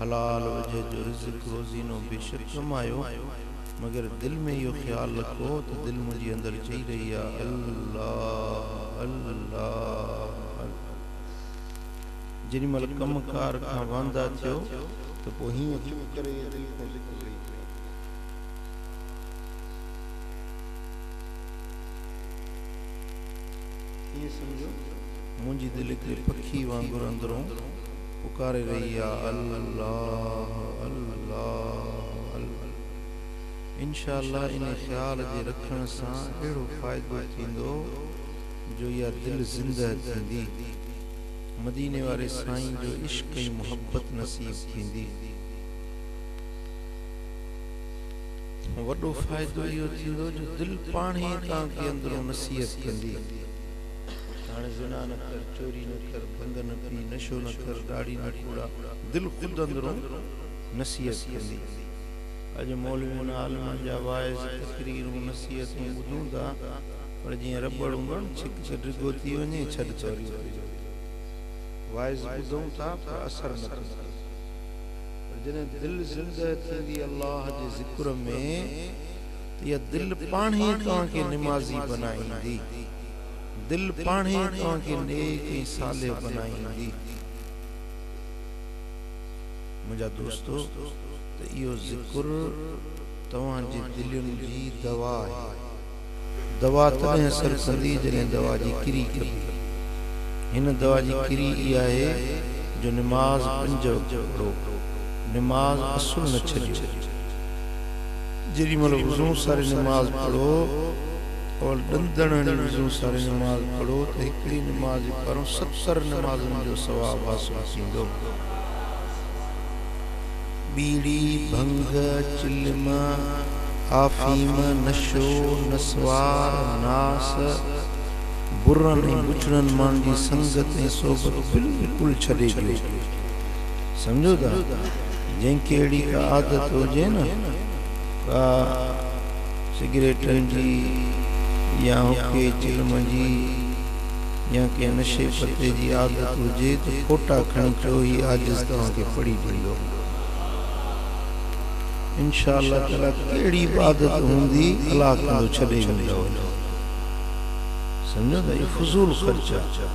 हलाल वजह जो रिज़्क़ रोज़ी नो बेशक कमायो, मगर दिल में यो ख्याल रखो तो दिल मुझे अंदर चई रही है अल्लाह अल्लाह। जेॾी महिल कम कार खां वांदा थियो तो पोइ हीअं चुप करे दिल को ज़िक्र कई पियो। हीअं सम्झो मुंहिंजी दिल हिकिड़े पखी वांगुरु अंदरों पुकारे रही आहे अल्लाह अल्लाह अल्लाह। इंशाअल्लाह इन ख़्याल जे रखण सां अहिड़ो फ़ाइदो थींदो जो इहा दिलि ज़िंदह थींदी, मदीने वारे साईं जो इश्क़ ऐं मुहबत नसीब थींदी। वॾो फ़ाइदो इहो थींदो जो दिलि पाण ई तव्हांखे अंदरों नसीहत कंदी। हाणे ज़िना न कर, चोरी न कर, भंग न पी, नशो न कर, दाढ़ी न कूड़ा, दिलि ख़ुदि अंदरों नसीहत कंदी। अॼु मौलवियुनि आलिमनि जा वाइज़ तक़रीरूं नसीहतूं ॿुधूं था, पर जीअं रबड़ हूंदो छिक डिघो थी वञे छॾ चोरी वाइज़ ॿुधूं था पर असर न कंदो। पर जॾहिं दिलि ज़िंदह थींदी अल्लाह जे ज़िक्र में, इहा दिलि पाण ई तव्हांखे निमाज़ी बनाईंदी, दिलि पाण ई तव्हांखे नेक ऐं सालिह बनाईंदी। मुंहिंजा दोस्तो, त इहो ज़िक्र तव्हांजी दिलयुनि जी दवा आहे। दवा तॾहिं असर कंदी जॾहिं दवा जी किरी कबी। हिन दवा जी किरी इहा आहे जो निमाज़ 5 वक़्त पढ़ो, निमाज़ असुल न छॾियो। जेॾी महिल वुज़ू सारी निमाज़ पढ़ो और डंदण वुज़ू सारी निमाज़ पढ़ो त हिकिड़ी निमाज़ पढ़ो 70 निमाज़ुनि जो सवाब हासिल थींदो। बीड़ी, भंग, चिल्म, आफीम, नशो, नस्वार, नास, बुरनि ऐं बुछड़नि माण्हुनि जी संगत ऐं सोबत बिल्कुलु छॾे ॾियो। सम्झो था, जंहिंखे अहिड़ी का आदत हुजे न, का सिगरेटनि जी या हुके चिल्म जी या कंहिं नशे पते जी आदत हुजे त फोटा खणी चो ही आजिज़ तव्हांखे पढ़ी ॾींदो। इंशाअल्लाह ताला कहिड़ी इबादत हूंदी अलाह कंदो छॾे वेंदो। सम्झो था, इहो फज़ूल ख़र्च आहे,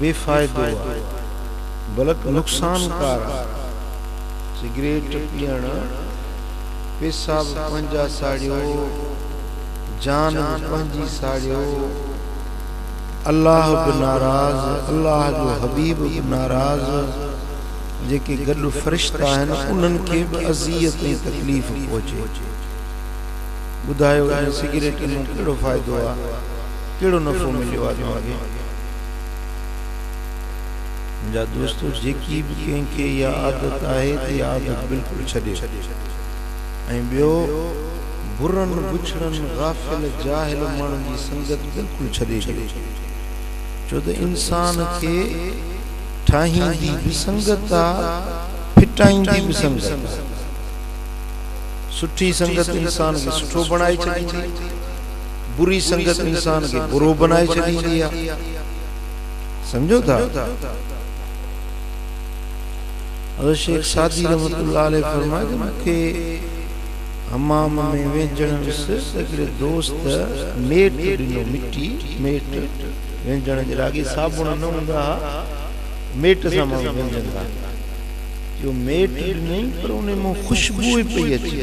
बेफ़ाइदो आहे, बल्कि नुक़सानकार आहे। सिगरेट पीअण, पेशाब पंहिंजा साड़ियो, जान पंहिंजी साड़ियो, अल्लाह बि नाराज़, अल्लाह जो हबीब बि नाराज़, जेके गॾु फ़रिश्ता आहिनि उन्हनि खे बि अज़ियत ऐं तकलीफ़ पहुचे। ॿुधायो इन सिगरेट में कहिड़ो फ़ाइदो आहे, कहिड़ो नफ़ो मिलियो आहे तव्हांखे? मुंहिंजा दोस्तो, जेकी बि कंहिंखे इहा आदत आहे त इहा आदत बिल्कुलु छॾे। ऐं ॿियो, बुरनि बुछड़नि गाफ़िल जाहिल माण्हुनि जी संगत बिल्कुलु छॾे ॾियो। छो त इंसान खे ठाहींदी बि संगत आहे, फिटाईंदी बि संगत आहे। सुठी संगत इंसान खे सुठो बणाए छॾींदी, बुरी संगत इंसान खे बुरो बनाए छॾींदी आहे। सम्झो था? हज़रत शेख सादी रहमतुल्लाह अलैह फरमाए त मूंखे हमाम में वेंझण वियुसि त हिकिड़े दोस्त मेट ॾिनो, मिटी मेट वेंझण जे लाॻे साबुण न हूंदा हुआ, मेट सां माण्हू वेंझंदा। जो मेट ॾिनई पर उन मां ख़ुशबू ई पई अचे।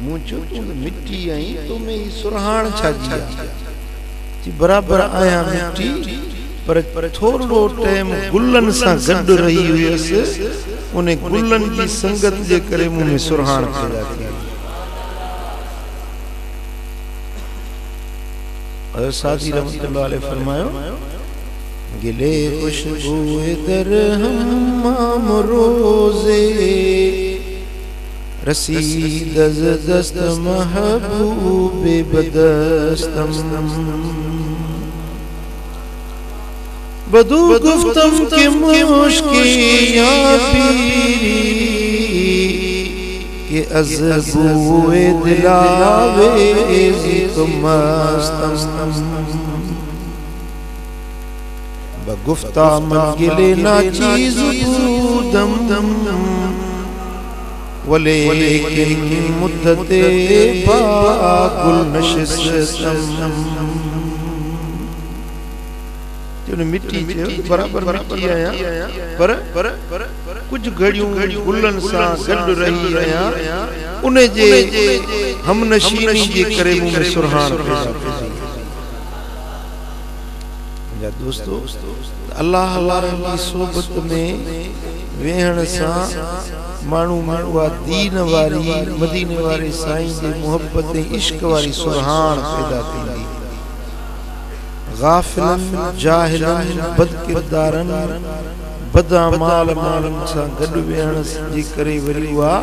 मूं चयो तूं मिटी आई, तो में ही सुरहाण छाजी आहे? जी बराबरि आहियां मिटी, पर थोरो टाइम गुलनि सां गॾु रही हुयसि, उन गुलनि जी संगत जे करे मूं में सुरहाण पैदा थी। हज़रत सादी रहमतुल्लाह अलैह फरमायो, गिले खुशबूए दर हम्माम रोज़े, रसीद दस्त महबूब बदस्तम, बदू गुफ्तम के मुश्की या पीरी, के अज़बूए दिलावे जिक मस्तम, बगुफ्ता मंगिले ना चीज दम दम वले मुद्दते बागुल नशिस्तम जो मिट्टी बराबर मिट्टी आया पर कुछ घड़ियों गुलन सा गड रही आया उन्हें जे हम नशीनी जे करे मुंह में सुरहान पैदा या दोस्तों अल्लाह वारे की सोबत में वेहण सा मानू मानवा दीन वारी मदीने वारे साईं जे मोहब्बत इश्क वारी सुरहान पैदा थींदी गाफिलन जाहिलन बदकिरदारन बदअमाल मालन सा गड वेहण जे करे वरी वा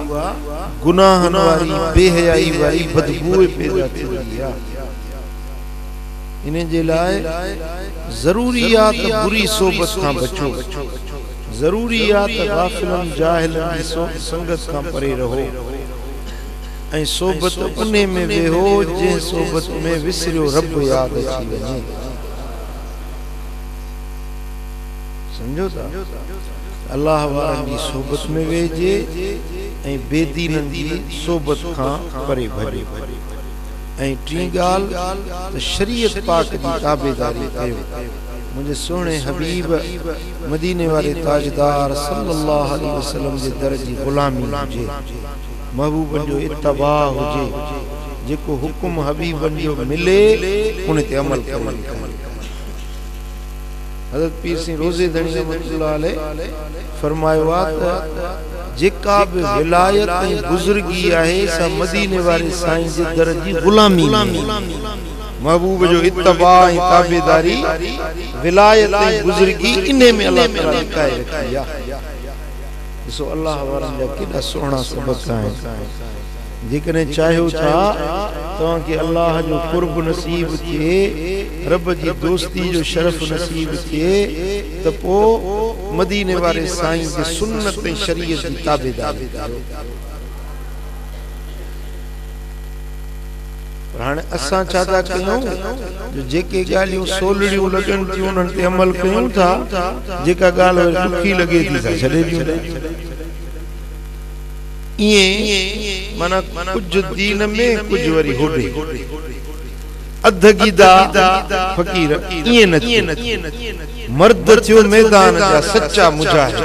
गुनाहन वारी बेहयाई वारी बदबू पैदा थींदी आ इने जे लाए जरूरियात बुरी सोबत का बचो जरूरियात गाफिलन जाहिलन की संगत का परे रहो ऐ सोबत उन्हें में वेहो जे सोबत में विसरियो रब याद अची वने समझो ता अल्लाह वारन की सोबत में वेजे ऐ बेदीनन की सोबत का परे भरे ऐ टी गाल तो शरीयत पाक की ताबेदारी कयो मुझे सोने हबीब मदीने वाले ताजदार सल्लल्लाहु अलैहि वसल्लम जे दर जी गुलामी हुजे महबूब जो इत्तबा हुजे जेको हुक्म हबीब जो मिले उन ते अमल करे हजरत पीर सिंह रोज़े धनी रहमतुल्लाह अलैह फरमायो आ जेका भी विलायत बुजुर्गी आहे सा मदीने वाले साईं जे दर जी गुलामी महबूब जो इत्तबा ताबेदारी विलायत बुजुर्गी इने में अल्लाह ताला लिखाए रखी आ सो अल्लाह वारन जा केडा सोहना सबक आए जेकने चाहो था तो कि अल्लाह जो कुर्ब नसीब थे रब जी दोस्ती जो शरफ नसीब थे तो पो मदीने वाले साईं के सुन्नत ए शरीयत की ताबेदारी हाणे असां छा था कयूं जो जेके गालियूं सोलड़ियूं लगन थियूं उन्हनि ते अमल कयूं था जेका ॻाल्हि दुखी लगे थी सा छॾे ॾियूं ये माना कुछ दीन में कुछ वरी होडे अधगीदा फकीर ये न मर्द थियो मैदान जा सच्चा मुजाहिद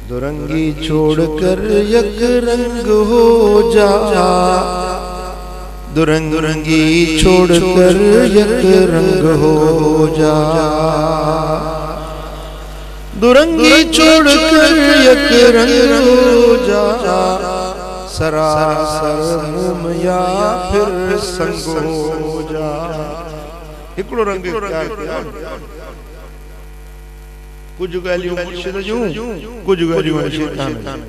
दुरंगी छोड़कर यक रंग हो जा दुरंगी छोड़कर यक रंग हो जा दुरंगी छोड़कर यक रंग हो जा सरासर मुमया फिर संग हो जा हिकड़ो रंग इख्तियार किया कुछ गालियों मुर्शिद जूं कुछ गालियों शैतान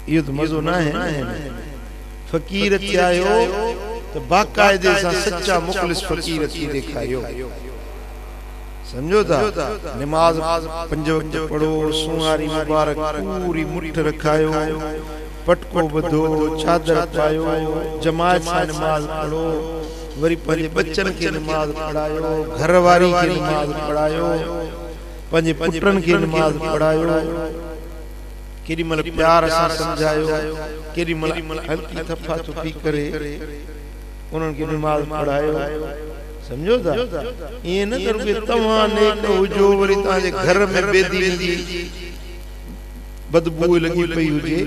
ये तो मजो ना है फकीर चायो तो बाकायदे सा सच्चा मुखलिस फकीर थी दिखायो समझो था नमाज पंज वक्त पढ़ो सुहारी मुबारक पूरी मुठ रखायो पटको बधो चादर पायो जमात से नमाज पढ़ो वरी पंजे बच्चन के नमाज पढ़ायो घरवारी के नमाज पढ़ायो पंजे पुत्रन के नमाज पढ़ायो केडी मल प्यार से समझायो केडी मल हल्की थफा थुफी करे उन्हन के नमाज पढ़ायो समझो था ये न कर के तवा ने जो वरी ताजे घर में बेदी दी बदबू लगी पई हुजे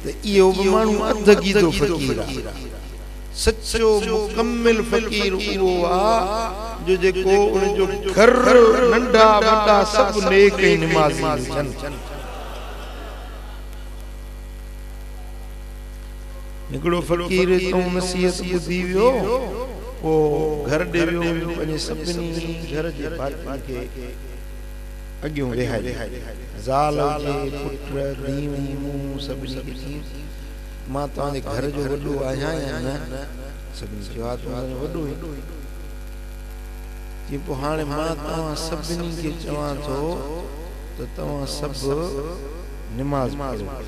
तो इयो मानू अधगी तो फकीर सच्चो मुकम्मल फकीर वो आ जो जेको उन जो घर नंढा वड्डा सब नेक नमाजी छन निकड़ो फकीर तो नसीहत बुधी वियो वो घर दे वियो पने सभनी घर जे बात के अगियो वेहाई जाल जे पुत्र दीवू सभनी के मां ताने घर जो वडो आया या न सभनी जवाब वडो कि पो हाने मां ता सभनी के चवा तो तवा सब नमाज पढ़ो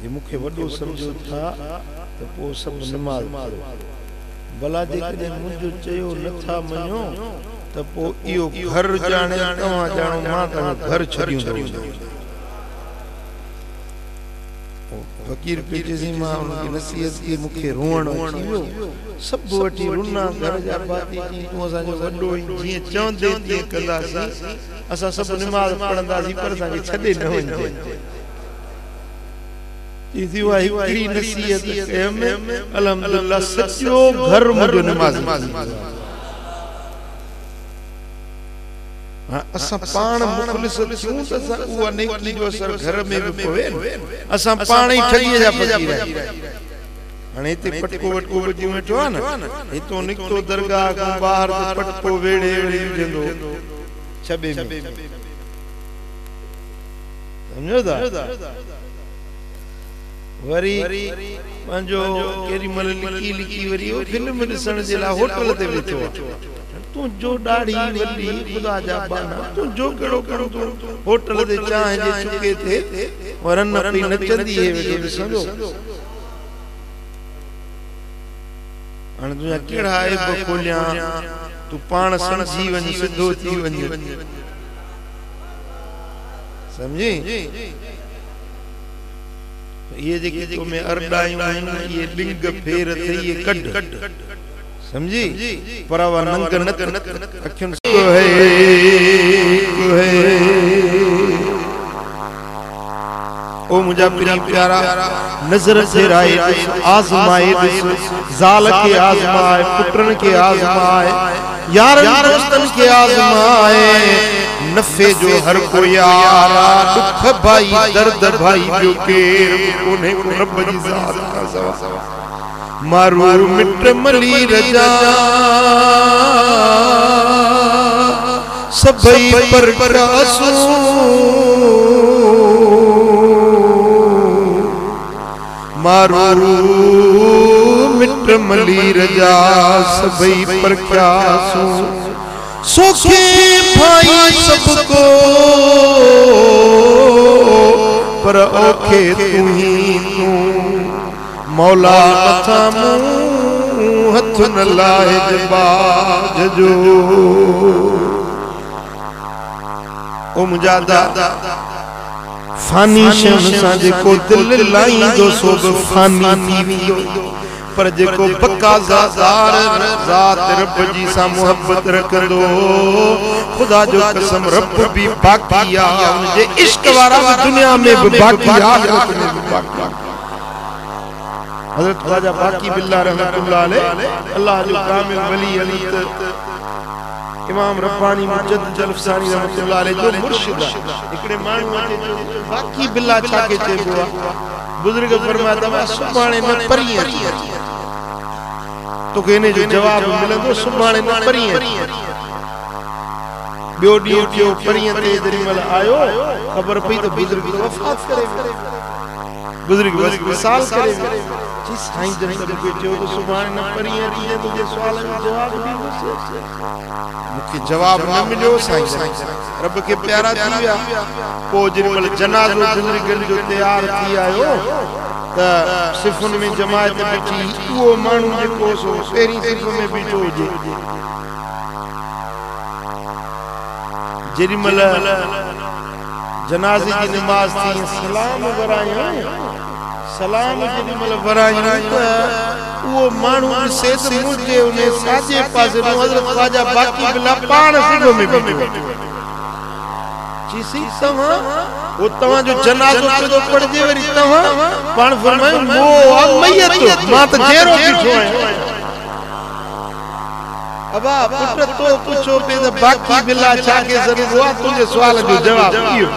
ये मुखे वडो समझो था तो पो सब नमाज पढ़ो भला जेकॾहिं मुंहिंजो चयो नथा मञो त पोइ इहो घर ॼाणे तव्हां ॼाणो मां तव्हां घर छॾींदो फकीर पे चई मां उनकी नसीहत की मुखे रोवण अची वियो सब वठी रुना घर जा बाती जी तू असा जो वडो जी चवंदे ती कंदासी असा सब नमाज पढ़ंदासी पर असा के छडे न वञे इसी वाही हिकड़ी नसीहत कयम अल्हम्दुलिल्लाह सचो घर मुंजो नमाज असा पाण मुखलिस थियूं त असा उहा नेकी जो असर घर में भी पवे असा पाण ही ठगी जा फकीर हाणे ते पटको वटको बजी वेठो आ न हितो निकतो दरगाह को बाहर ते पटको वेड़े वेड़े जंदो छबे में समझो दा वरी पंजो केरी मल लिखी लिखी वरी ओ फिल्म ॾिसण जे ला होटल ते वेठो तू जो दाढ़ी वली खुदा जा बाना तू जो केड़ो करो तू होटल दे चाहे जे चुके थे वरन पई नचंदी है वेठो ॾिसंदो हाणे तुझा केड़ा आहे बकोलिया तू पाण समझी वञ सिधो थी वञ समझी ये जेके तो में अरडायूं ये लिंग फेर थे ये कड समझी परवा नंग नत अखिन को है ओ मुझा प्यारा नजर से राय आजमाए जाल के आजमाए पुत्रन के आजमाए यारन दोस्तन के आजमाए नफे जो हर को यारा दुख भाई दर्द भाई जो केर कोने को रब जी जात का सवा मारू मिट मली रजा सबई पर करासू मारू मिट मली रजा सबई पर करासू सोखे भाई सबको पर औखे तू ही तू मौला नथा मुंह हथ न लाए जबाज जो ओ मुंजा दादा फानी शम सा जेको दिल लाईंदो सो फानी थी वियो पर जेको पक्का ज़ादार ज़ात रब जी सा मोहब्बत रखंदो खुदा जो कसम रब भी बाकी आ उनजे इश्क वारा दुनिया में भी बाकी आ आखिरत में भी बाकी हजरत ख्वाजा बाकी बिल्ला रहमतुल्लाह अलैह अल्लाह जो कामिल वली अली इमाम रब्बानी मुजद्दिद अल्फसानी रहमतुल्लाह अलैह जो मुर्शिद एकड़े माण्हू अचे बाकी बिल्ला छा के चइबो आ बुजुर्ग फरमाता वा सुभाणे न परीअ तो कहने जो जवाब मिलंदो सुभाणे न परीअ बियो डी जो परीअ ते जरिमल आयो खबर पई तो बुजुर्ग वफात करे बुजुर्ग बस मिसाल करे जी साईं जन के जो तो सुभाणे न परीअ दी तुझे सवाल जो जवाब दी मुखे जवाब न मिलियो साईं रब के प्यारा थी विया पो जरिमल जनाज़ो जिंदगी जो तैयार थी आयो त सिफुन में जमात बिठी वो मानू जेको सो पेरी सिफ में बीठो जे जरिमल जनाज़े की नमाज थी सलाम जरिमल वराया वो मानू से मुझे उन्हें साजे पासे हजरत ख्वाजा बाकी बिला पाण सिफ में बीठो चीसी तवा वो तवा जो जनाज़ो तो पड़ जे वरी तवा पाण फरमायो मो आ मैयत मां त जेरो बीठो है अबा पुत्र तो पूछो पे त बाकी बिला छा के जरूर हुआ तुझे सवाल जो जवाब इयो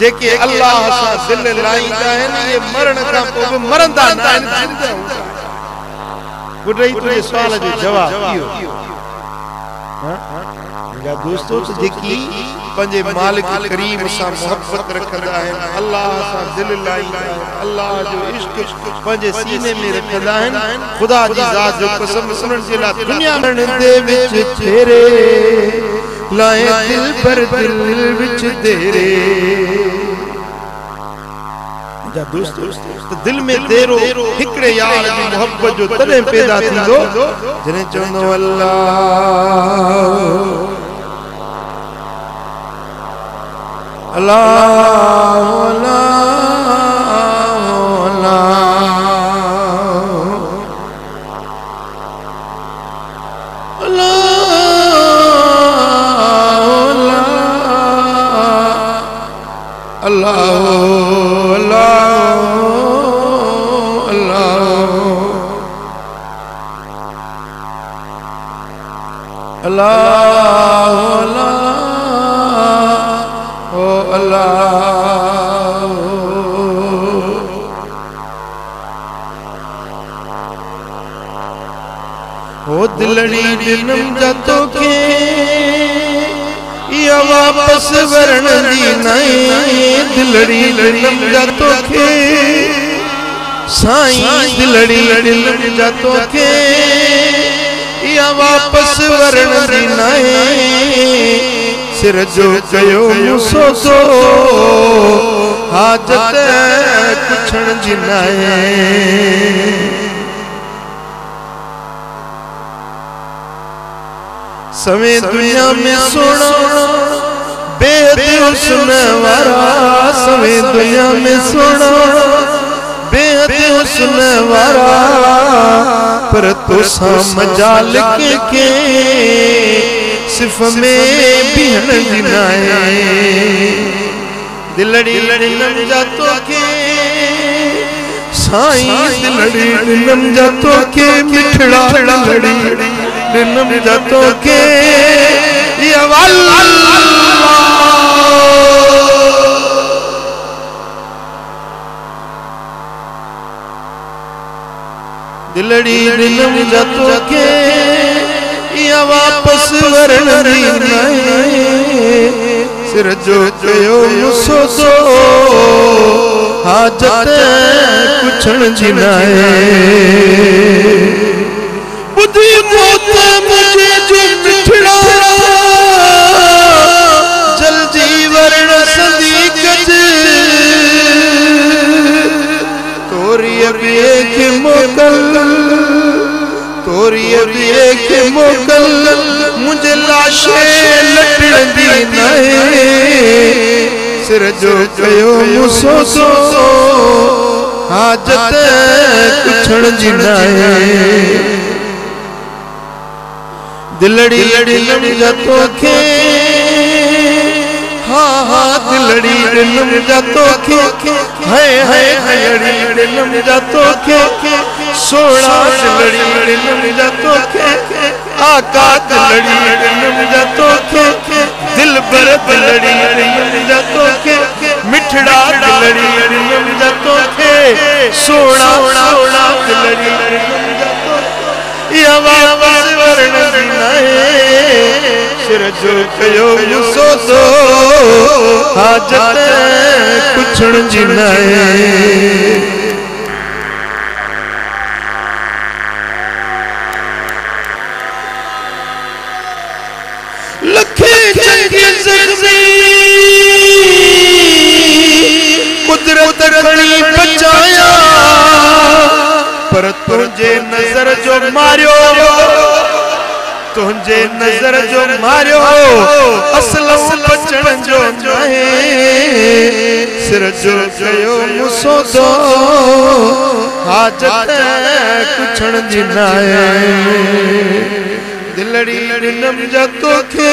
जेके अल्लाह सा दिल लाईंदा है ये मरण का को मरंदा ना जिंदा बुढ़ई तुझे सवाल जो जवाब इयो हां मेरा दोस्तों तो जेकी पंजे मालिक करीम सा मोहब्बत रखदा है अल्लाह सा दिल लाईंदा है अल्लाह जो इश्क पंजे सीने में रखदा है खुदा जी जात जो कसम सुनन जे ला दुनिया दे विच तेरे लाए दिल पर दिल विच तेरे जा दोस्तों तो दिल में तेरो हिकड़े यार जी मोहब्बत जो तने पैदा थींदो जने चवंदो अल्लाह अल्लाह दिलड़ी दिनम जातो के या वापस वरण दी नहीं दिलड़ी दिनम जातो के साईं दिलड़ी दिनम जातो के या वापस वरण दी नहीं सिर जो कयो मुसोसो हाजत कुछण जिनाए सवे दुनिया में सोना बेहद हुस्न वारा सवे दुनिया में सोना बेहद हुस्न वारा पर तो मजाल के सिर्फ में बिहन जिनाए दिलड़ी दिलम जातो के साईं दिलड़ी दिलम जातो के मिठड़ा लड़ी दिलम जातो के या दिलड़ी दिलम जातो के या वापस वरण दी नहीं सिर जो कयो मुसोसो हाजत कुछण जिनाए बुद्धि मौत मुझे जो मिठड़ा जल जीवरण संदी गज तोरी अभी एक मोकल तोरी अभी एक मोकल मुझे लाशे लटण दी नहीं सिर जो कयो मुसोसो हाजत कुछण जिनाए दिलड़ी दिलम जातो के हाँ हाँ दिलड़ी दिलम जातो के है दिलड़ी दिलम जातो के सोना दिलड़ी दिलम जातो के आका दिलड़ी दिलम जातो के दिल भर दिलड़ी दिलम जातो के मिठड़ा दिलड़ी दिलम जातो के सोना सोना दिलड़ी दिलम जातो या वापस वरण जिनाए सिर जो कयो मुसोसो हाजत कुछण जिनाए लखे जंगी जख्मी कुदरत खड़ी बचाया पर तुझे नजर जो मारियो तुझे नजर जो मारियो असलम बचण जो नाहे सिर जो कयो मुसोसो हाजत कुछण जिनाए दिलड़ी दिलम जातो के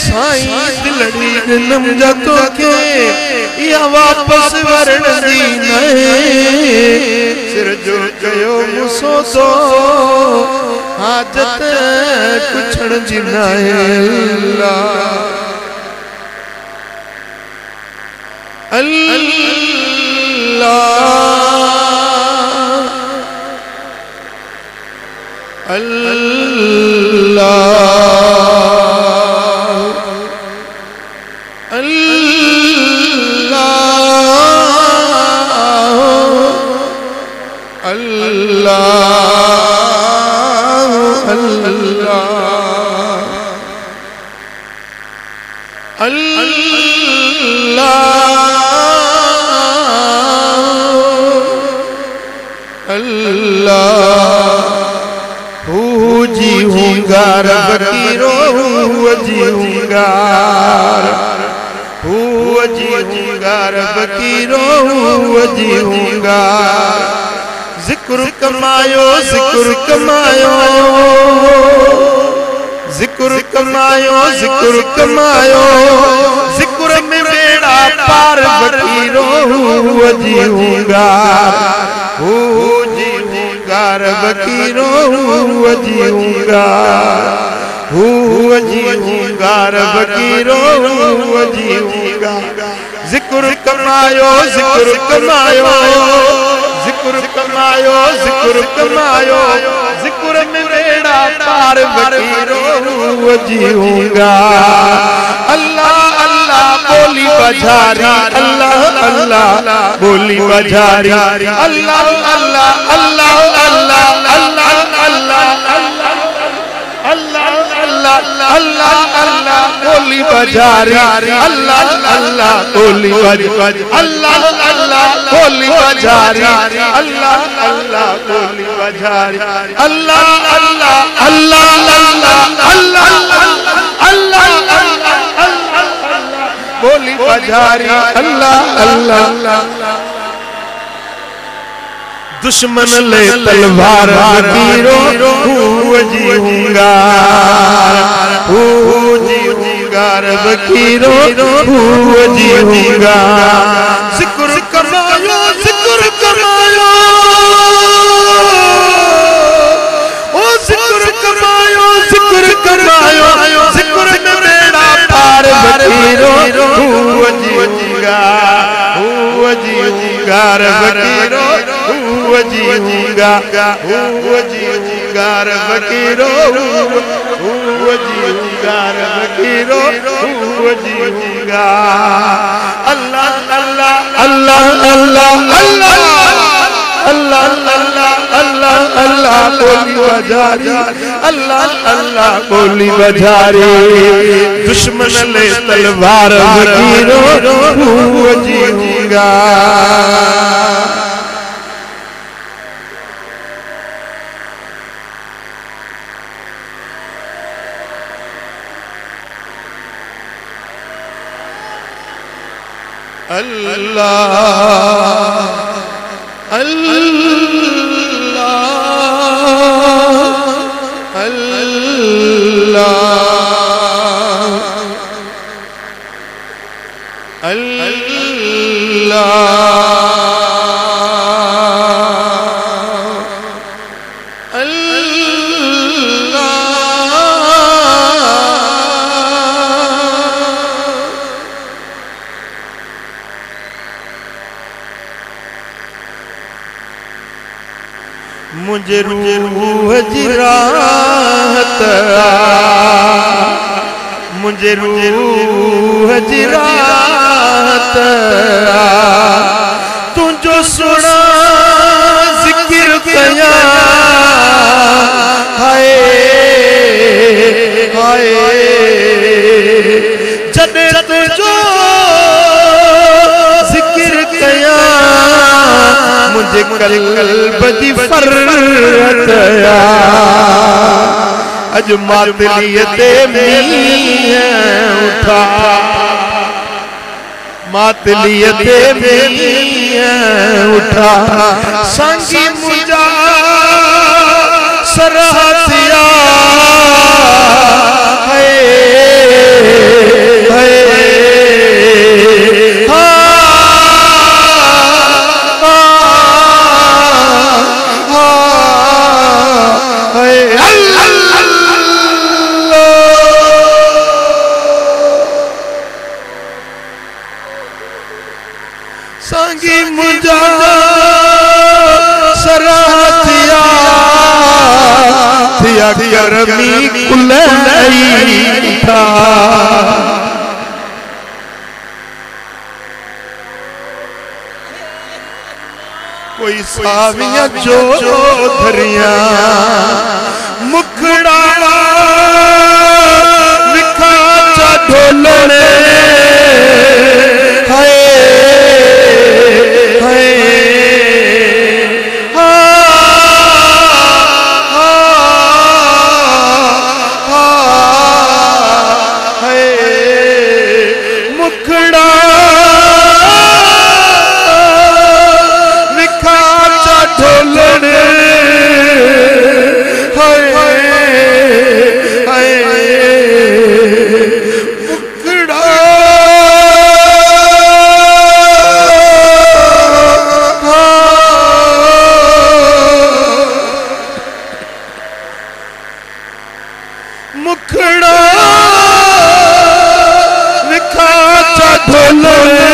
साईं दिलड़ी दिलम जातो के या वापस वरण दी नहीं सिर जो कयो मुसोसो हाजत कुछण जिनाए अल्लाह अल्लाह अल्लाह अल्लाह अल्लाह हूंगार फकीरो अजी हूंगार फकीरो अजी हूंगार जिक्र कमायो जिक्र कमायो जिक्र कमायो जिक्र कमायो जिक्र में बेड़ा पार फकीरो अजी हूंगार फकीरो अजी हूंगार फकीरो अजी हूंगार जिक्र कमायो जिक्र कमायो जिक्र कमायो जिक्र कमायो जिक्र में बेड़ा पार फकीरो अजी हूंगार अल्लाह अल्लाह बोली बजारी अल्लाह अल्लाह बोली बजारी अल्लाह अल्लाह अल्लाह अल्लाह अल्लाह अल्लाह अल्लाह अल्लाह अल्लाह बोली बजारी अल्लाह अल्लाह बोली बजारी अल्लाह अल्लाह बोली बजारी अल्लाह अल्लाह बोली बजारी अल्लाह अल्लाह अल्लाह अल्लाह अल्लाह अल्लाह बोली बजारी अल्लाह अल्लाह दुश्मन ले तलवार फकीरो अजी हूंगार फकीरो अजी हूंगार जिक्र कमायो जिक्र कमायो ओ जिक्र कमायो जिक्र कमायो जिक्र में बेड़ा पार फकीरो अजी हूंगार फकीरो अजी हूंगार फकीरो फकीरो अजी हूंगार अल्लाह अल्लाह अल्लाह अल्लाह अल्लाह अल्लाह अल्लाह अल्लाह बोली बजारी अल्लाह अल्लाह बोली बजारी दुश्मन ले तलवार फकीरो अजी हूंगार अल्लाह अल्लाह अल्लाह अल्लाह मुझे रूह जिरात मुझे रूह जिरात तू जो सुना जिक्र कया हाय हाय जन्नत जो जिक्र कया मुझे कल्ब दी फरत अज मातलियते मीह उठा मातलियते मीह उठा संगी मुझा सरहतिया संगी मुझा सरहतिया थिया करमी कुलई था कोई सावियां जो धरिया मुखड़ा विखा चा ढोलने मुखड़ा विखा चा ढोलवे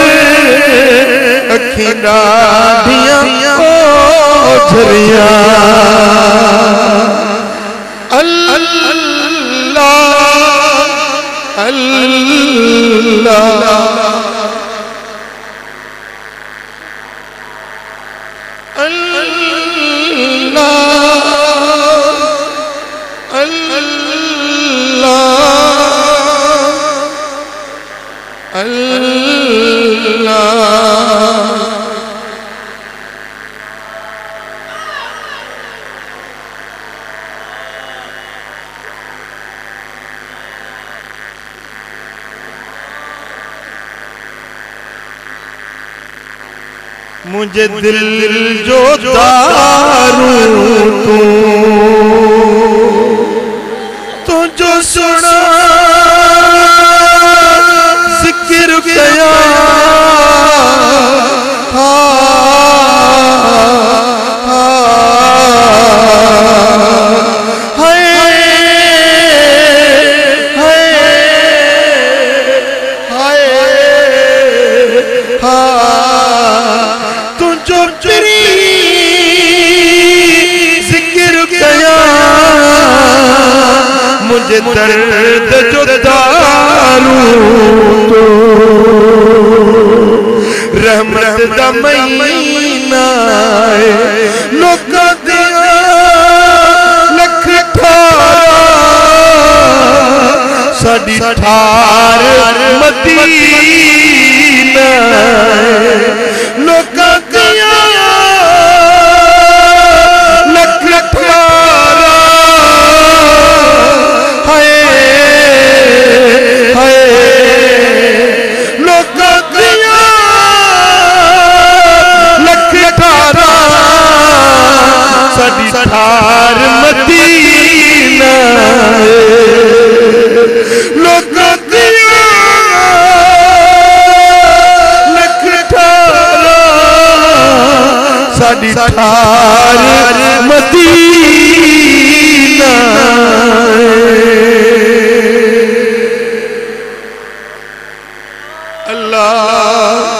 अखी डाढ़ियां ओझरिया अल्लाह अल्लाह मुझे दिल जो दारू तू जो सुना जिक्र किया मुझे दर्द जो दारू तो रहमत दा महीना लोकां दिया लख ठार साडी ठार मदीना लोकां दिया लख ठार ठार मदीना लोकां दिया लख ठारा साडी ठार मदीना अल्लाह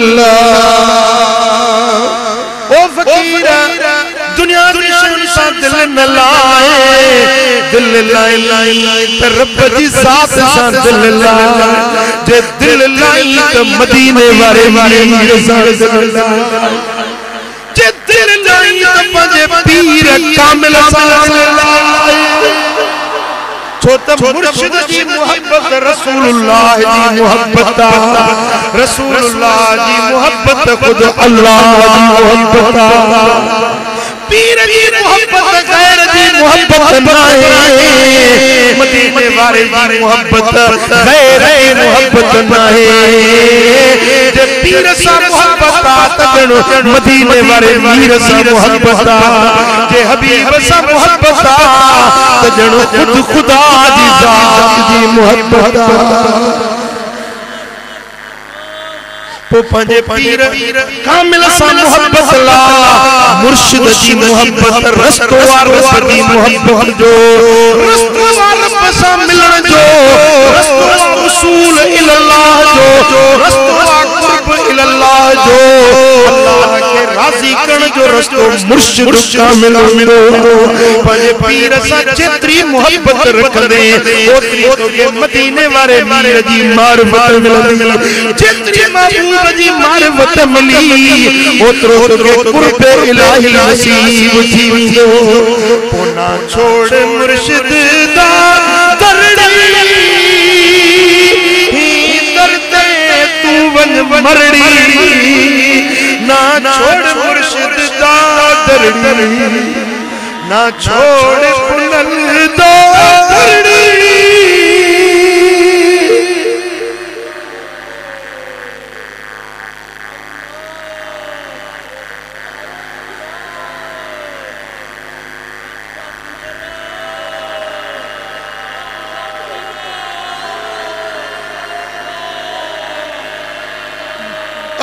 अल्लाह ओ फकीर दुनिया दी शहंशाह दिल न लाए दिल लाई ते रब दी जात सा दिल लाए जे दिल लाई ते मदीने वाले वीर सा दिल लाए जे दिल लाई ते पंजे पीर कामिल सा दिल लाए छोटा मुर्शिद जी मोहब्बत रसूलुल्लाह जी मोहब्बत रसूलुल्लाह जी मोहब्बत खुद अल्लाह जी मोहब्बत पीर जी मोहब्बत गैर जी मोहब्बत नाहे मदीने वाले जी मोहब्बत गैर मोहब्बत नाहे जे पीर सा मोहब्बत तगणो मदीने वाले वीर सा मोहब्बत जे हबीब सा मोहब्बत तगणो खुद खुदा दी जात जी मोहब्बत पो पंजे पीर कामिल सा मोहब्बत ला मुर्शिद जी मोहब्बत रस्तो वारस दी मोहब्बत जो रस्तो वारस सा मिलन जो रस्तो उसूल इल्लाह जो रस्तो कुर्ब इल्लाह जो अल्लाह के राजी करण जो रस्तो मुर्शिद कामिल मिलो पंजे पीर सा जेतरी मोहब्बत रखदे ओतरी तो के मदीने वाले वीर जी मारफत मिलदी जेतरी महबूब जी मारफत मिली ओतरो के कुर्ब इलाही नसीब थींदो पोना छोड़ मुर्शिद दा दरड़ी दरते तू वन मरड़ी ना छोड़ मुर्शिद दा दरड़ी ना छोड़ पुनल दा दरड़ी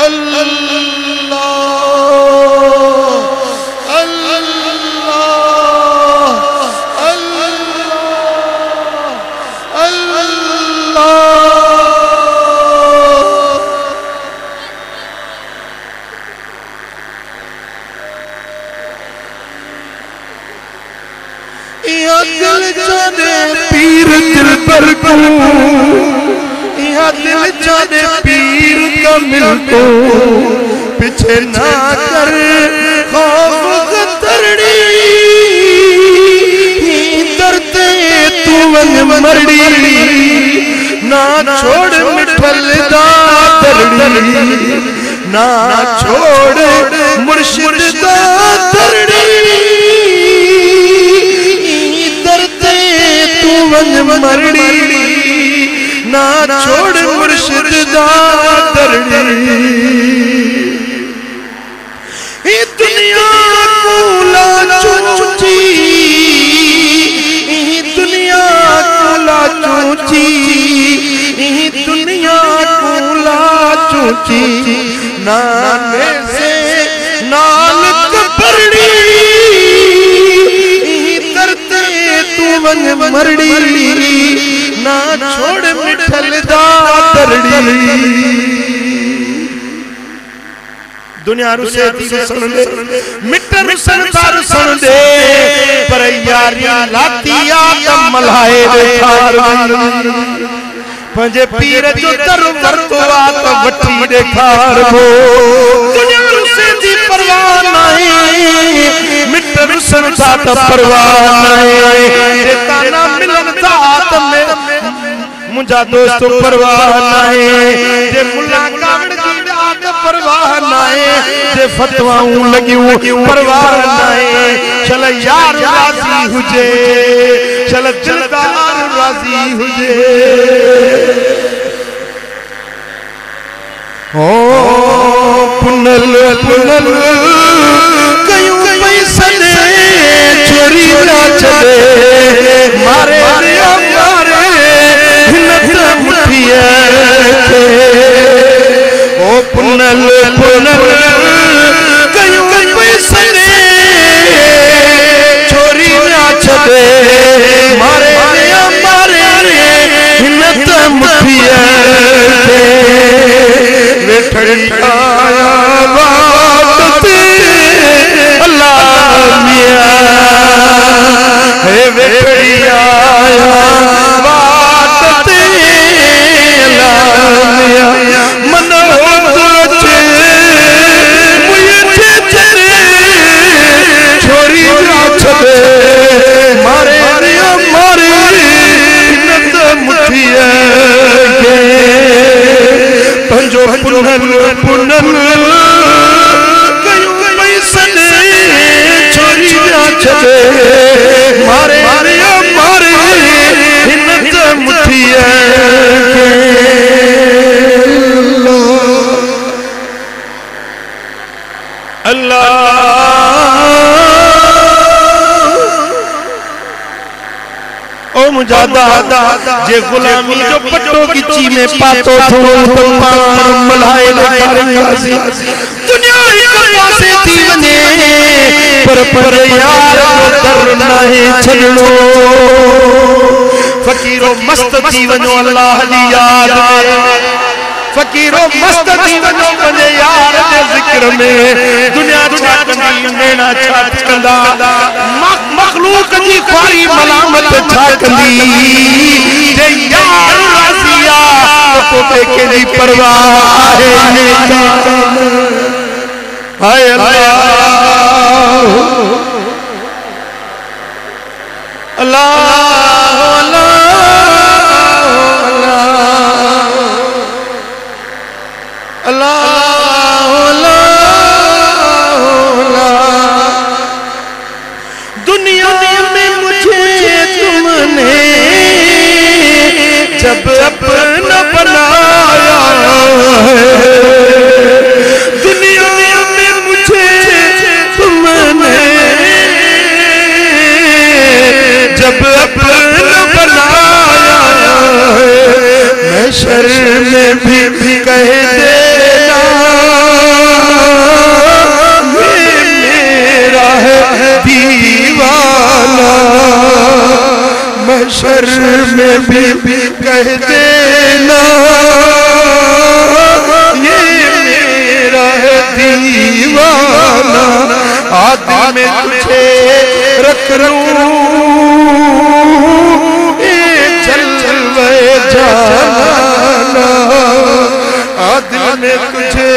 अल्लाह या दिल जाने पीर दिल पर को, या दिल जाने पीर का मिल को, पीछे ना कर खौफ तरड़ी, डरते तू वंग मरड़ी, ना छोड़ मिठल दा तरड़ी, ना छोड़ मुर्शिद दा तरड़ी, डरते तू वंग मरड़ी, ना छोड़ मुर्शिद दा तरड़ी। दुनिया को लाचूची, दुनिया को लाचूची, दुनिया को लाचूची, नाने से नालक पड़ी, करते तू वंग मरड़ी, ना छोड़ मिठल दा तरड़ी। दुनिया रुसे दी सुन दे, मिठन संसार सुन दे, पर यारी लाती आदम मल्हाए दे खार, पंजे पीर जो दर वरतो आत वठी दे खार हो। दुनिया रुसे दी परवाह नहीं, मिठन संसार दा परवाह नहीं, ताना मिलन दात में मुझा दोस्त परवाह नहीं, जे मुल्ला कावड़ की दात परवाह नहीं, जे फतवाऊं लगियूं परवाह नहीं। चल यार राजी हुजे, चल दिलदार राजी हुजे। ओ पुनल पुनल कयूं पैसन चोरी ना चले, मारे मारे ओ पुनल पुनल कयूं पैसन चोरी ना छदे, मारे मारे हिनत मुठिया वेठड़ी आया बात अल्लाह मिया, हे वेठड़ी आया बात अल्लाह मिया, मन मुझे छोरी ना छदे, मारे मारे हिनत मुठिया के, पंजो पुनल पुनल कयूं पैसन छोरी ना छदे, मारे मारे हिनत मुठिया के। अल्लाह ओ मुजादा जे गुलामी जो पट्टो की ची में पातो थोड़ो तो पान मल्हाए लेकासी, दुनिया एक पासे थी वने पर यार दर नहीं छड़ो, फकीरो मस्त थी वनो अल्लाह दी याद में, फकीरो मस्त थी वनो वने यार दे जिक्र में, दुनिया छा कंदी नैना छा कंदा, मखलूक जी ख्वारी मलामत छा कंदी, जे यार रासिया तो के दी परवाह है। हाय अल्लाह अल्लाह दुनिया में मुझे तुमने जब अपना बनाया है, दुनिया में मुझे तुमने जब अपना बनाया है, मैं शर्म में भी कह देना मेरा है दीवाना, मैं शर्म में भी कह देना ये मेरा है दीवाना, आदमी में तुझे रख लूं दिल में तुझे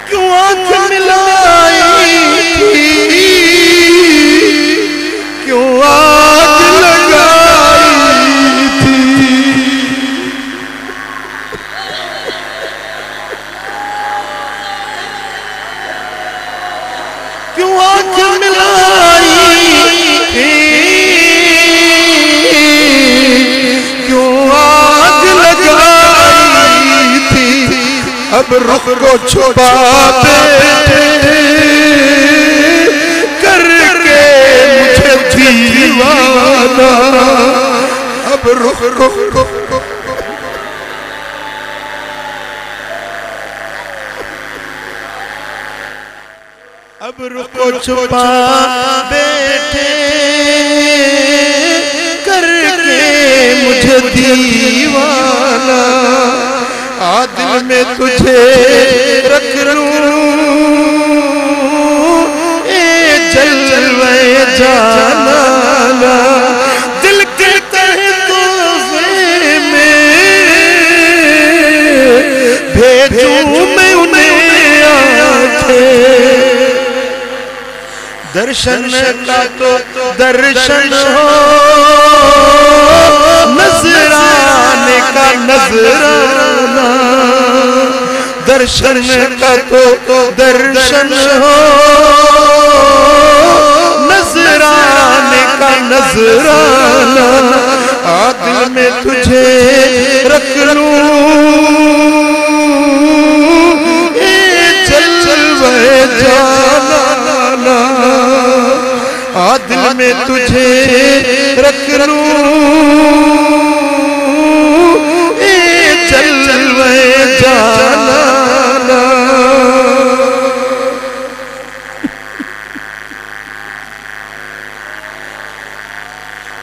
क्यों आंख मिलाई थी, क्यों आग लगाई थी। क्यों आंख मिलाई थी, क्यों आग लगाई थी। अब रुख को छुपा बैठे करके मुझे दीवाना। अब रुख अब रुख को छुपा बैठे करके मुझे दीवाना। दिल में तुझे रख लूं ए जलवे जाना। दिल के तहे तोहफे में भेजूं मैं उन्हें आंखें। दर्शन का तो दर्शन हो, नजराने का नजराना। दर्शन का तो दर्शन हो, नजराने का नजराना। दिल में तुझे रख लूं ए जलवे जाना। दिल में तुझे रख लूं ए जलवे जाना।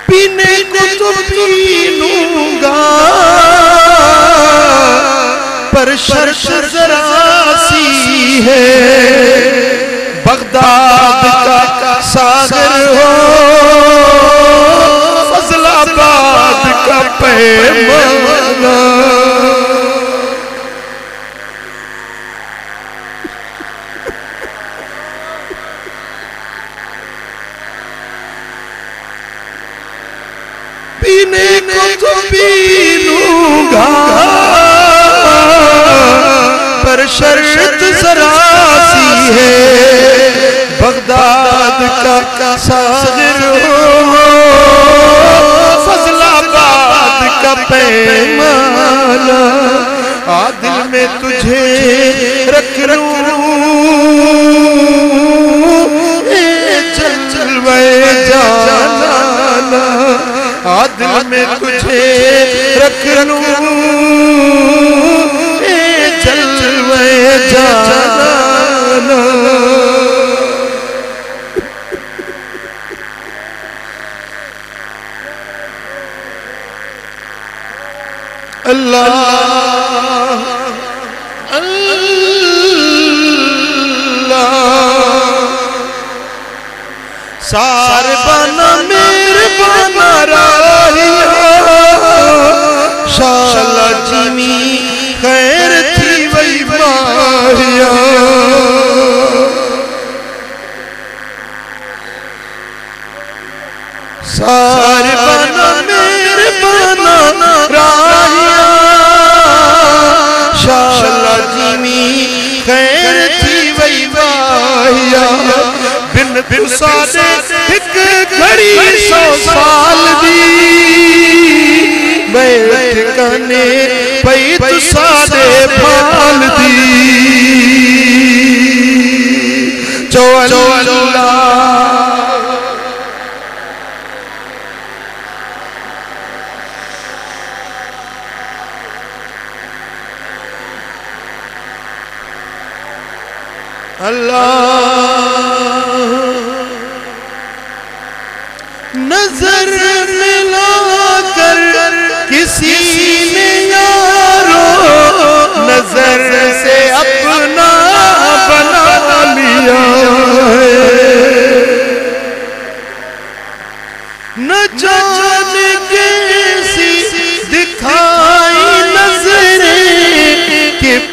पीने को तो पी लूंगा पर शर्त जरा सी है। बगदाद का सागर हो, फजलाबाद का पैमाना। पीने को तो पी लूंगा पर शर्त जरा सी है। बगदाद का सागर हो, फजलाबाद का पैमाना। दिल में तुझे रख लूं ए जलवे जाना। दिल में तुझे रख लूं ए जलवे जाना। अल्लाह अल्लाह सार बना मेरे बना राहिया। शाला जिमी खैर थी वही माहिया। सार बना मेरे बना राहिया। शाला जिमी खैर थी वही माहिया। बिन सादे एक घड़ी 100 साल दी मैं ठिकाने पई तू सादे फाल दी। चो अल्लाह अल्लाह। नजर मिला कर किसी ने यारो नजर से अपना बना लिया।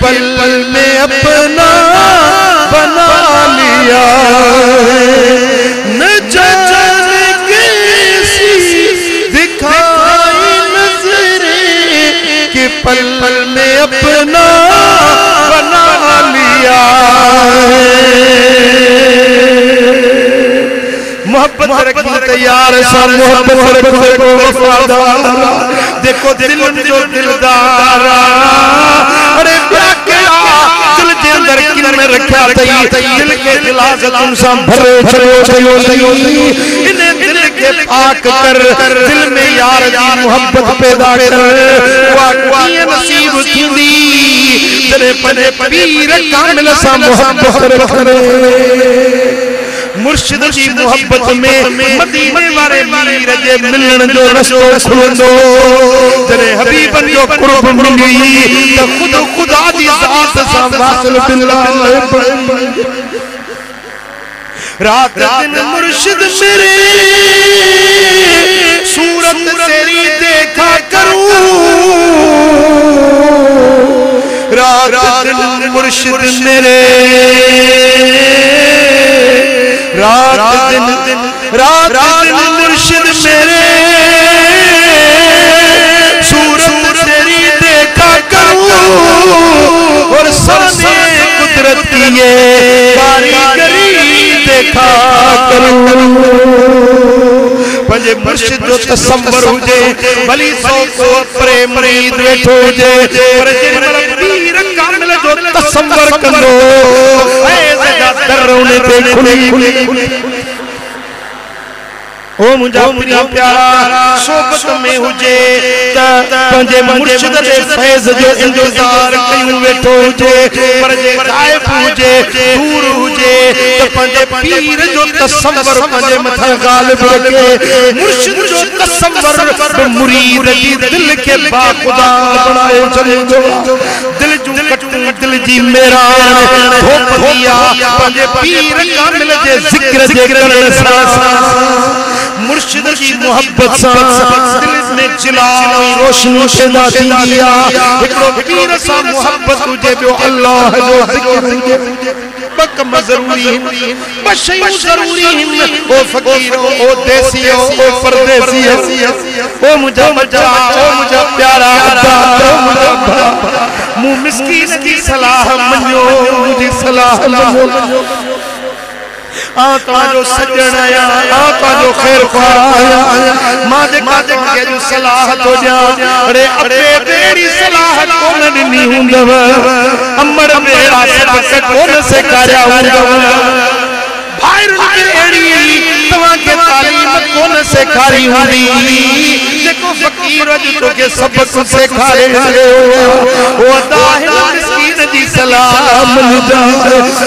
पल में अपना बना लिया, न जाने कैसी दिखाई नजरें कि पल में अपना बना लिया। मोहब्बत रखी तैयार सा, मोहब्बत रखो वफादार, देखो दिल में जो दिलदार, अरे क्या दिल के अंदर किन में रखा तई, दिल के दिलाज तुम सा भरे चलो चलो चलो, इन्हें दिल के पाक कर, दिल में यार दी मोहब्बत पैदा कर, वाक़ई नसीब थींदी तेरे पने पीर कामिल सा मोहब्बत करे। मुर्शिद जी मोहब्बत में मदीने वाले मीर जे मिलन जो रस्तो खुलंदो, तेरे हबीब जो कुर्ब मिली तो खुद खुदा दी जात सा वासिल बिल्लाह। रात दिन मुर्शिद मेरे सूरत तेरी देखा करूं, रात दिन मुर्शिद मेरे, रात दिन मुर्शिद मेरे सूरत तेरी देखा करूं, और सामने कुदरत की ये कारीगरी देखा करूं। पंजे मुर्शिद जो तसव्वुर हुजे भली सौ को प्रेम मरीद वेठो हुजे, पर जे पीर कामिल जो तसव्वुर कंदो ऐ जगह दर उन ते खुली। ओ मुझा प्यारा सोबत में हुजे पंजे मुर्शिद दे फैज़ जो इंतजार कयूं वेठो हुजे, पर जे गायब हुजे दूर हुजे तो पंजे पीर जो तसव्वुर पंजे मथा गालिब रखे। मुर्शिद जो तसव्वुर मुरीद जी दिल के बाखुदा बनाए चलो, दिल जो कटूं दिल जी मेरा धोप दिया पंजे पीर कामिल जे जिक्र जे करण सा, मुर्शिद की मोहब्बत सा दिल में जिला रोशनी पैदा दिया। एकड़ो पीर सा मोहब्बत तुझे जो अल्लाह जो जिक्र बक जरूरी बशयू जरूरी ओ फकीर ओ देसी ओ परदेसी ओ मुझा मजा ओ मुझा प्यारा ओ मुझा मुंह मिस्कीन की सलाह मन्यो, मुझी सलाह मन्यो। जो सजन आया जो खैर आया मां दे के जो सलाह तो जा, अरे अरे तेरी सलाह कौन नी हुंदव, अमर मेरा सब कौन से कार्या हुंदव, भाईर के एड़ी तवा के तालीम कौन से खारी हुंदी, देखो फकीर जो के सब कुछ से खारे ओ दाहिर मिस्कीन दी सलाह मिल जाए।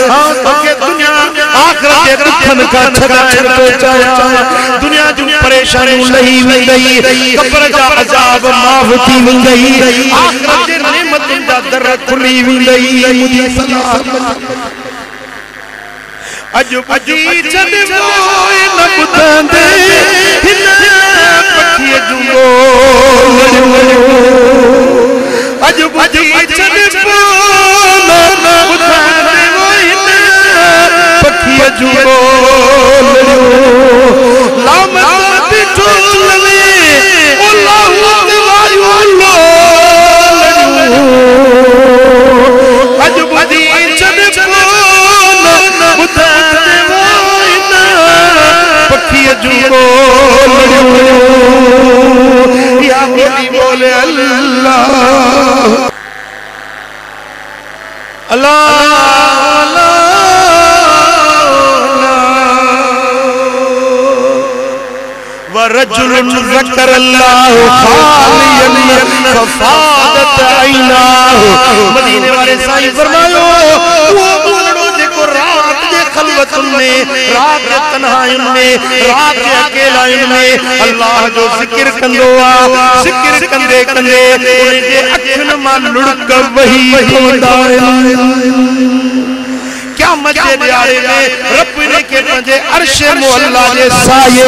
हां के दुनिया आखिरत के दुखन का छगाण पहुंचाया, दुनिया जो परेशानी लही वई, कब्र का अजाब माफ थी वई, आखिरत के नेमत दा दर खुली वई। मुझे सलाह अज पजी छड मोए न बुधंदे हिन पखी जुगो, अज पजी छड मोए न बुधंदे हिन पखी जुगो, लामत बिठोलवे ओ लाहू वायु लो, अज पजी छड जुगो या बोली बोले अल्लाह अल्लाह वरजुल ज़करल्लाहु खालियन फफादत ऐनाहु। मदीने वाले साईं फरमायो वो बोलड़ो जेको रात दे खलवत में, रात के तन्हाई में, रात के अकेलाई में अल्लाह जो जिक्र कंदो आ, जिक्र कंदे कंदे उन जे अखन मां लुढ़क वही होंदा है। क्या मजे न्यारे में रब ने के पंजे अर्श मोहल्ला जे साये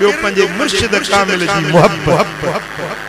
ॿियो पंहिंजे मुर्शिद कामिल जी मोहब्बत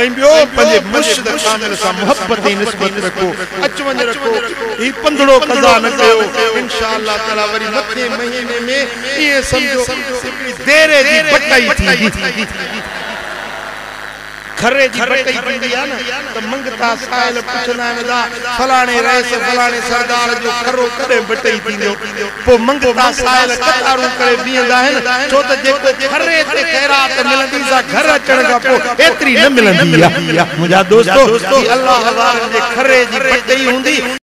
ऐं ॿियो पंहिंजे मुर्शिद कामिल सां मुहबत जी निस्बत रखो अच वञ रखो ही पंधड़ो क़ज़ा न कयो इंशाअल्लाह ताला वरी मथे महीने में इहे सम्झो देरे जी बटाई थींदी खरे जी बटाई थींदी आहे न त मंगता साहिल पुछंदा आहिनि दा फलाणे रईस फलाणे सरदार जो खरो कॾहिं बटाई थींदो पोइ मंगता साहिल कतारूं करे बीहंदा आहिनि छो त जेको खरे ते ख़ैरात मिलंदी सा घर अचण खां पोइ एतिरी न मिलंदी आहे मुंहिंजा दोस्तो अलाह वारनि जे खरे जी बटाई हूंदी